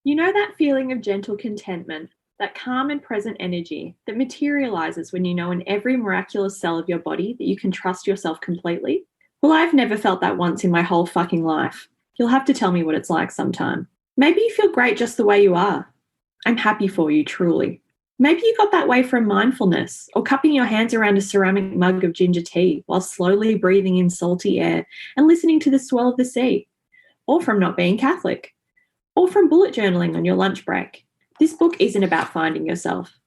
You know that feeling of gentle contentment, that calm and present energy that materializes when you know in every miraculous cell of your body that you can trust yourself completely? Well, I've never felt that once in my whole fucking life. You'll have to tell me what it's like sometime. Maybe you feel great just the way you are. I'm happy for you, truly. Maybe you got that way from mindfulness or cupping your hands around a ceramic mug of ginger tea while slowly breathing in salty air and listening to the swell of the sea, or from not being Catholic, or from bullet journaling on your lunch break. This book isn't about finding yourself.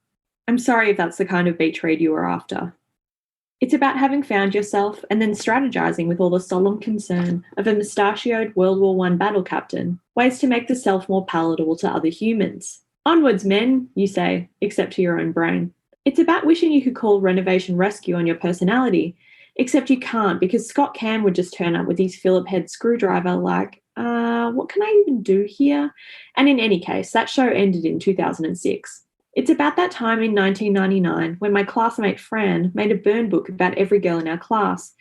I'm sorry if that's the kind of beach read you were after. It's about having found yourself and then strategizing with all the solemn concern of a mustachioed World War I battle captain, ways to make the self more palatable to other humans. Onwards, men, you say, except to your own brain. It's about wishing you could call Renovation Rescue on your personality, except you can't because Scott Cam would just turn up with his Phillip head screwdriver like, what can I even do here? And in any case, that show ended in 2006. It's about that time in 1999 when my classmate Fran made a burn book about every girl in our class.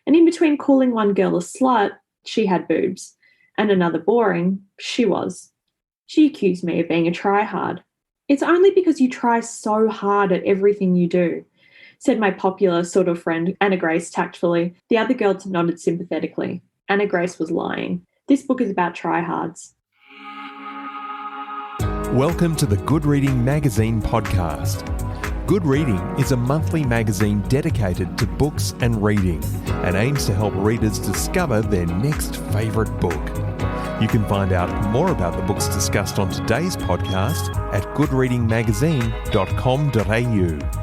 And in between calling one girl a slut, she had boobs, and another boring, she was. She accused me of being a try-hard. It's only because you try so hard at everything you do, said my popular sort of friend Anna Grace tactfully. The other girls nodded sympathetically. Anna Grace was lying. This book is about try-hards. Welcome to the Good Reading Magazine podcast. Good Reading is a monthly magazine dedicated to books and reading and aims to help readers discover their next favourite book. You can find out more about the books discussed on today's podcast at goodreadingmagazine.com.au.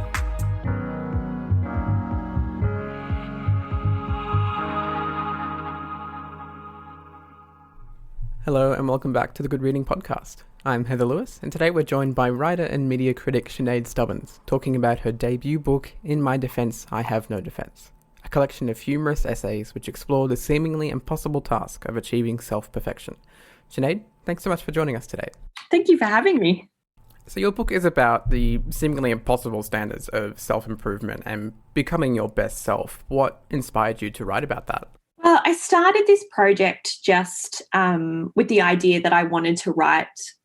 Hello and welcome back to the Good Reading Podcast. I'm Heather Lewis, and today we're joined by writer and media critic Sinéad Stubbins, talking about her debut book, In My Defence, I Have No Defence, a collection of humorous essays which explore the seemingly impossible task of achieving self-perfection. Sinéad, thanks so much for joining us today. Thank you for having me. So your book is about the seemingly impossible standards of self-improvement and becoming your best self. What inspired you to write about that? Well, I started this project just with the idea that I wanted to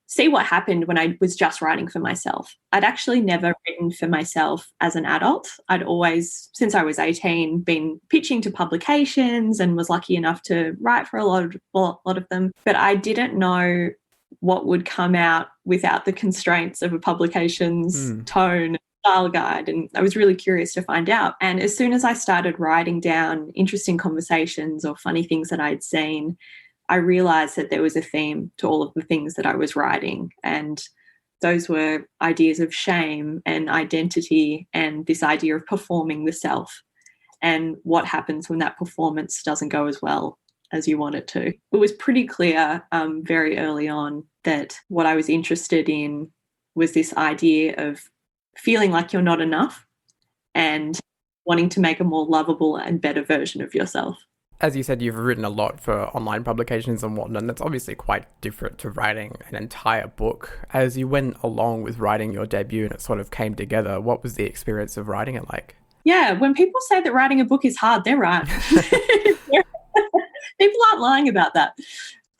see what happened when I was just writing for myself. I'd actually never written for myself as an adult. I'd always, since I was 18, been pitching to publications and was lucky enough to write for a lot of them. But I didn't know what would come out without the constraints of a publication's tone, style guide, and I was really curious to find out. And as soon as I started writing down interesting conversations or funny things that I'd seen, I realized that there was a theme to all of the things that I was writing, and those were ideas of shame and identity and this idea of performing the self and what happens when that performance doesn't go as well as you want it to. It was pretty clear very early on that what I was interested in was this idea of feeling like you're not enough and wanting to make a more lovable and better version of yourself. As you said, you've written a lot for online publications and whatnot, and that's obviously quite different to writing an entire book. As you went along with writing your debut and it sort of came together, what was the experience of writing it like? Yeah, when people say that writing a book is hard, they're right. People aren't lying about that.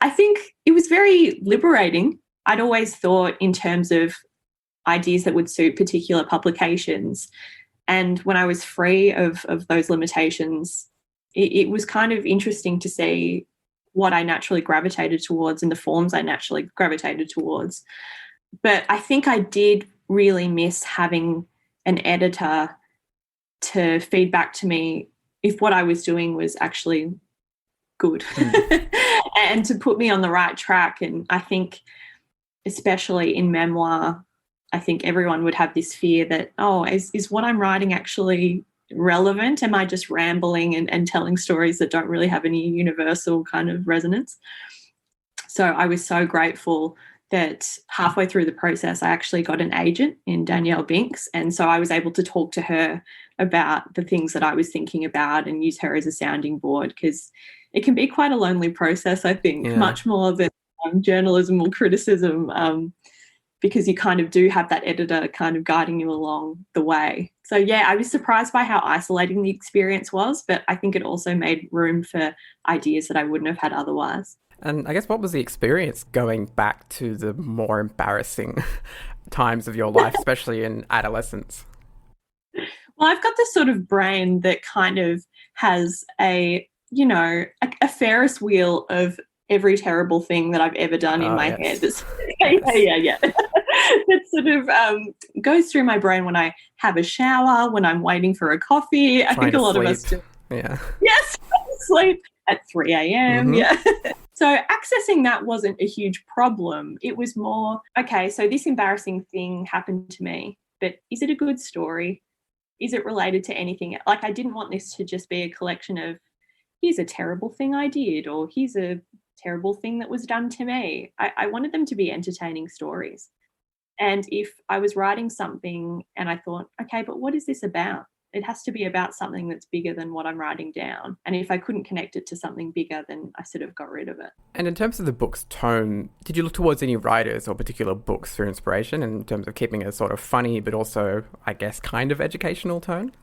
I think it was very liberating. I'd always thought in terms of ideas that would suit particular publications. And when I was free of those limitations, it was kind of interesting to see what I naturally gravitated towards and the forms I naturally gravitated towards. But I think I did really miss having an editor to feed back to me if what I was doing was actually good and to put me on the right track. And I think especially in memoir, I think everyone would have this fear that, is what I'm writing actually relevant? Am I just rambling and telling stories that don't really have any universal kind of resonance? So I was so grateful that halfway through the process, I actually got an agent in Danielle Binks. And so I was able to talk to her about the things that I was thinking about and use her as a sounding board, because it can be quite a lonely process, I think, much more than journalism or criticism, because you kind of do have that editor kind of guiding you along the way. So, yeah, I was surprised by how isolating the experience was, but I think it also made room for ideas that I wouldn't have had otherwise. And I guess what was the experience going back to the more embarrassing times of your life, especially in adolescence? Well, I've got this sort of brain that kind of has a Ferris wheel of every terrible thing that I've ever done in Oh, my head. yes. Yeah. That sort of goes through my brain when I have a shower, when I'm waiting for a coffee. I Trying think to a lot of sleep. us do. Yeah. Yes, sleep at 3 a.m. Mm-hmm. Yeah. So accessing that wasn't a huge problem. It was more, okay, so this embarrassing thing happened to me, but is it a good story? Is it related to anything? Like, I didn't want this to just be a collection of, here's a terrible thing I did, or here's a terrible thing that was done to me. I wanted them to be entertaining stories. And if I was writing something and I thought, okay, but what is this about? It has to be about something that's bigger than what I'm writing down. And if I couldn't connect it to something bigger, then I sort of got rid of it. And in terms of the book's tone, did you look towards any writers or particular books for inspiration in terms of keeping a sort of funny, but also, I guess, kind of educational tone?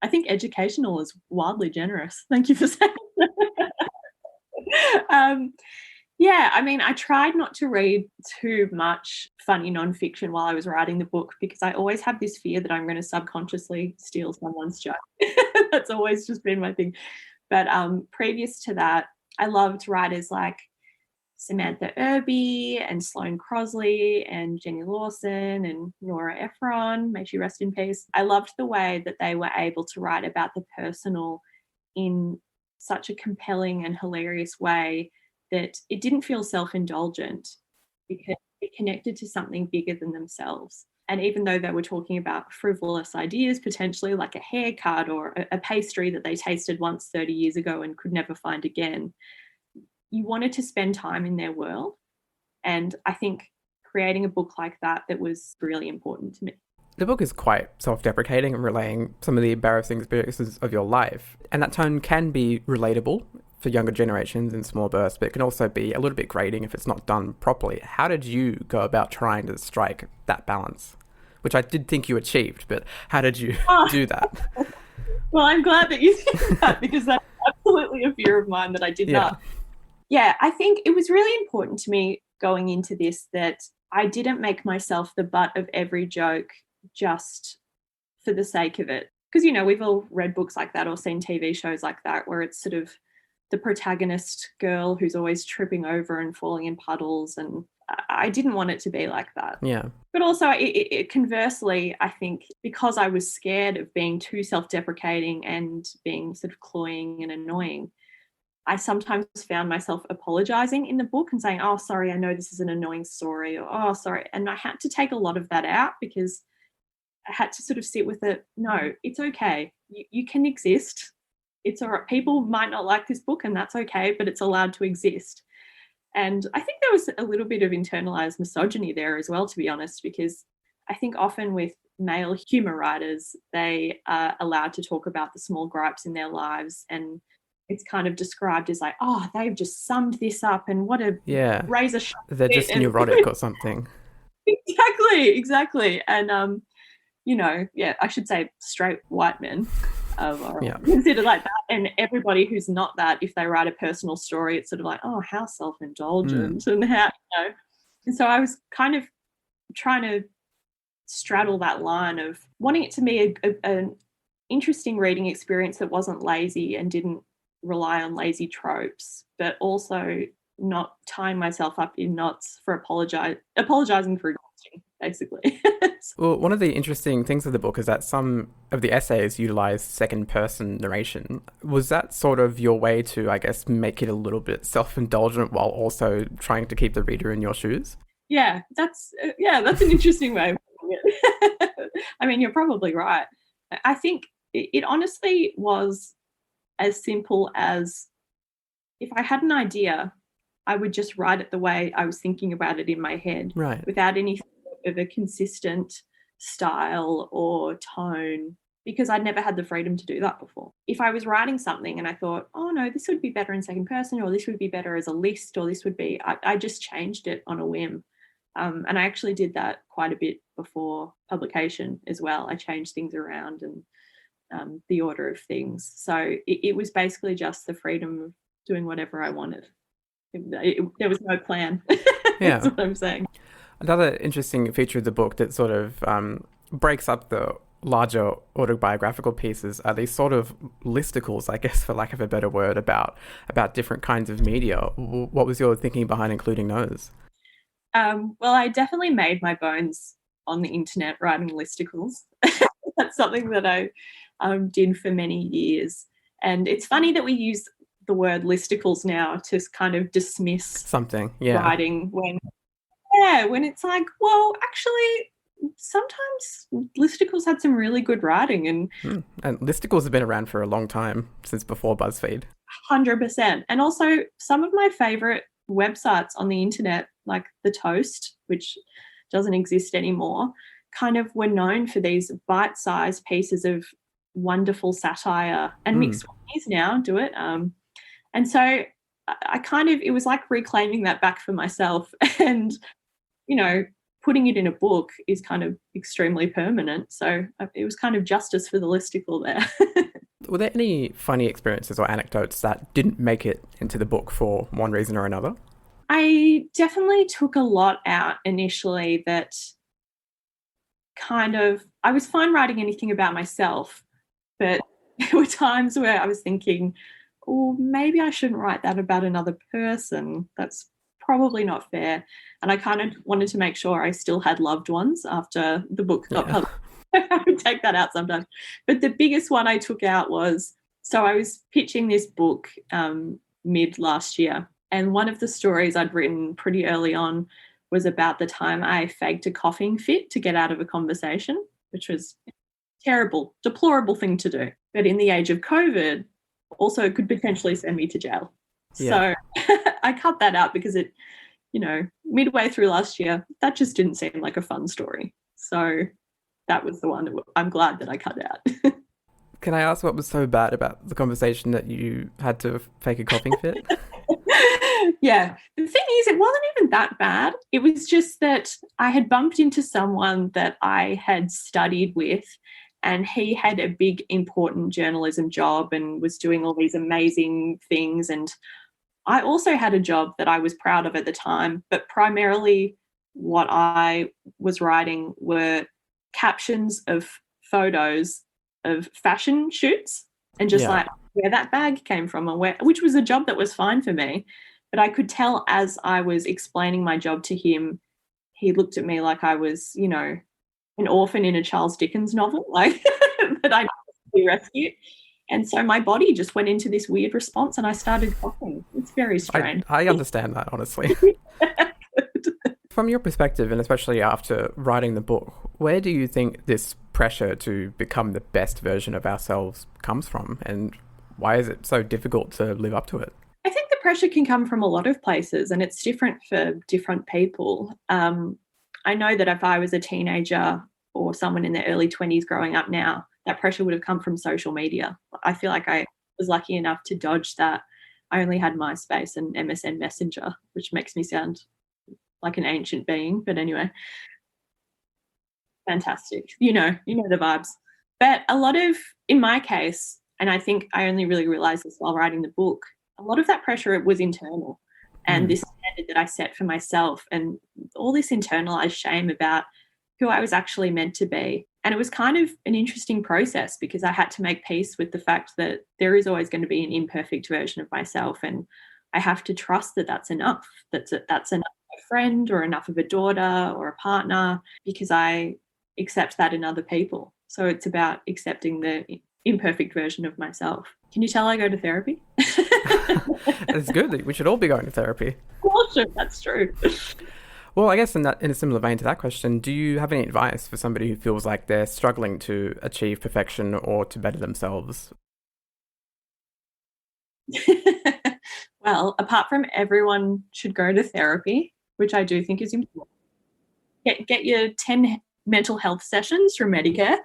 I think educational is wildly generous. Thank you for saying that. Yeah, I mean, I tried not to read too much funny nonfiction while I was writing the book because I always have this fear that I'm going to subconsciously steal someone's joke. That's always just been my thing. But previous to that, I loved writers like Samantha Irby and Sloane Crosley and Jenny Lawson and Nora Ephron, may she rest in peace. I loved the way that they were able to write about the personal in such a compelling and hilarious way that it didn't feel self-indulgent because it connected to something bigger than themselves. And even though they were talking about frivolous ideas, potentially like a haircut or a pastry that they tasted once 30 years ago and could never find again, you wanted to spend time in their world. And I think creating a book like that was really important to me. The book is quite self-deprecating and relaying some of the embarrassing experiences of your life. And that tone can be relatable for younger generations in small bursts, but it can also be a little bit grating if it's not done properly. How did you go about trying to strike that balance? Which I did think you achieved, but how did you do that? Well, I'm glad that you think that because that's absolutely a fear of mine that I did not. Yeah, I think it was really important to me going into this that I didn't make myself the butt of every joke just for the sake of it. Because, we've all read books like that or seen TV shows like that where it's sort of the protagonist girl who's always tripping over and falling in puddles. And I didn't want it to be like that. Yeah. But also, conversely, I think because I was scared of being too self-deprecating and being sort of cloying and annoying, I sometimes found myself apologizing in the book and saying, oh, sorry, I know this is an annoying story, or, oh, sorry. And I had to take a lot of that out because I had to sort of sit with it. No, it's okay. You can exist. It's all right. People might not like this book and that's okay, but it's allowed to exist. And I think there was a little bit of internalized misogyny there as well, to be honest, because I think often with male humor writers, they are allowed to talk about the small gripes in their lives, and it's kind of described as like, oh, they've just summed this up and what a razor sharp. They're just neurotic or something. Exactly. And, I should say straight white men are considered like that. And everybody who's not that, if they write a personal story, it's sort of like, oh, how self-indulgent and how, And so I was kind of trying to straddle that line of wanting it to be an interesting reading experience that wasn't lazy and didn't rely on lazy tropes, but also not tying myself up in knots for apologizing for exhausting, basically. Well, one of the interesting things of the book is that some of the essays utilize second-person narration. Was that sort of your way to, I guess, make it a little bit self-indulgent while also trying to keep the reader in your shoes? Yeah, that's an interesting way of putting it. I mean, you're probably right. I think it honestly was as simple as if I had an idea, I would just write it the way I was thinking about it in my head, right, without any of a consistent style or tone, because I'd never had the freedom to do that before. If I was writing something and I thought, oh no, this would be better in second person, or this would be better as a list, or this would be, I just changed it on a whim. And I actually did that quite a bit before publication as well. I changed things around and the order of things. So it was basically just the freedom of doing whatever I wanted. There was no plan. Yeah. That's what I'm saying. Another interesting feature of the book that sort of breaks up the larger autobiographical pieces are these sort of listicles, I guess, for lack of a better word, about different kinds of media. What was your thinking behind including those? Well, I definitely made my bones on the internet writing listicles. That's something that I did for many years. And it's funny that we use the word listicles now to kind of dismiss something, yeah, writing when it's like, well, actually, sometimes listicles had some really good writing, and listicles have been around for a long time, since before BuzzFeed. 100%. And also some of my favorite websites on the internet, like The Toast, which doesn't exist anymore, kind of were known for these bite-sized pieces of wonderful satire, and mixed twenties now do it. And so I kind of, it was like reclaiming that back for myself. And, you know, putting it in a book is kind of extremely permanent. So it was kind of justice for the listicle there. Were there any funny experiences or anecdotes that didn't make it into the book for one reason or another? I definitely took a lot out initially that kind of, I was fine writing anything about myself, but there were times where I was thinking, oh, maybe I shouldn't write that about another person. That's probably not fair. And I kind of wanted to make sure I still had loved ones after the book got published. I would take that out sometimes. But the biggest one I took out was, so I was pitching this book mid last year, and one of the stories I'd written pretty early on was about the time I faked a coughing fit to get out of a conversation, which was a terrible, deplorable thing to do. But in the age of COVID, also could potentially send me to jail. Yeah. So I cut that out because it, midway through last year, that just didn't seem like a fun story. So that was the one that I'm glad that I cut out. Can I ask what was so bad about the conversation that you had to fake a coughing fit? Yeah. The thing is, it wasn't even that bad. It was just that I had bumped into someone that I had studied with, and he had a big, important journalism job and was doing all these amazing things. And I also had a job that I was proud of at the time, but primarily what I was writing were captions of photos of fashion shoots and just like where that bag came from, and which was a job that was fine for me. But I could tell as I was explaining my job to him, he looked at me like I was, an orphan in a Charles Dickens novel, like that I needed to be rescued. And so my body just went into this weird response and I started coughing. It's very strange. I understand that, honestly. From your perspective, and especially after writing the book, where do you think this pressure to become the best version of ourselves comes from? And why is it so difficult to live up to it? I think the pressure can come from a lot of places, and it's different for different people. I know that if I was a teenager or someone in their early 20s growing up now, that pressure would have come from social media. I feel like I was lucky enough to dodge that. I only had MySpace and MSN Messenger, which makes me sound like an ancient being. But anyway, fantastic. You know the vibes. But a lot of, in my case, and I think I only really realised this while writing the book, a lot of that pressure was internal. And this standard that I set for myself, and all this internalized shame about who I was actually meant to be. And it was kind of an interesting process because I had to make peace with the fact that there is always going to be an imperfect version of myself, and I have to trust that that's enough, that's enough of a friend or enough of a daughter or a partner, because I accept that in other people. So it's about accepting the imperfect version of myself. Can you tell I go to therapy? It's good. We should all be going to therapy. Well, sure, that's true. Well, I guess in a similar vein to that question, do you have any advice for somebody who feels like they're struggling to achieve perfection or to better themselves? Well, apart from everyone should go to therapy, which I do think is important, get your 10 mental health sessions from Medicare.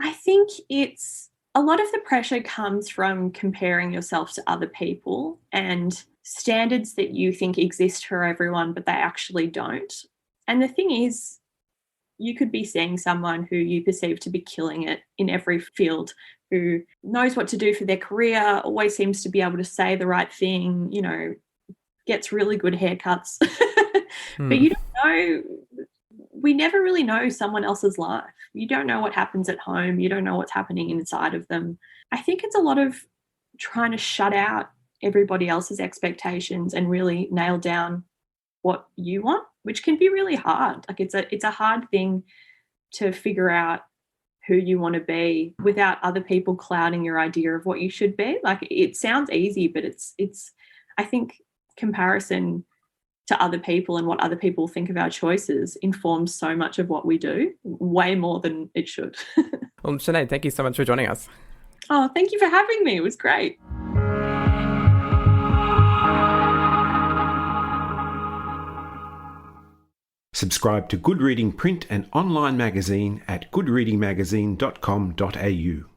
I think it's a lot of the pressure comes from comparing yourself to other people and standards that you think exist for everyone, but they actually don't. And the thing is, you could be seeing someone who you perceive to be killing it in every field, who knows what to do for their career, always seems to be able to say the right thing, gets really good haircuts. But you don't know, we never really know someone else's life. You don't know what happens at home. You don't know what's happening inside of them. I think it's a lot of trying to shut out everybody else's expectations and really nail down what you want, which can be really hard. Like it's a hard thing to figure out who you want to be without other people clouding your idea of what you should be. Like it sounds easy, but it's I think comparison to other people and what other people think of our choices informs so much of what we do, way more than it should. Well, Sinead, thank you so much for joining us. Oh, thank you for having me. It was great. Subscribe to Good Reading print and online magazine at goodreadingmagazine.com.au.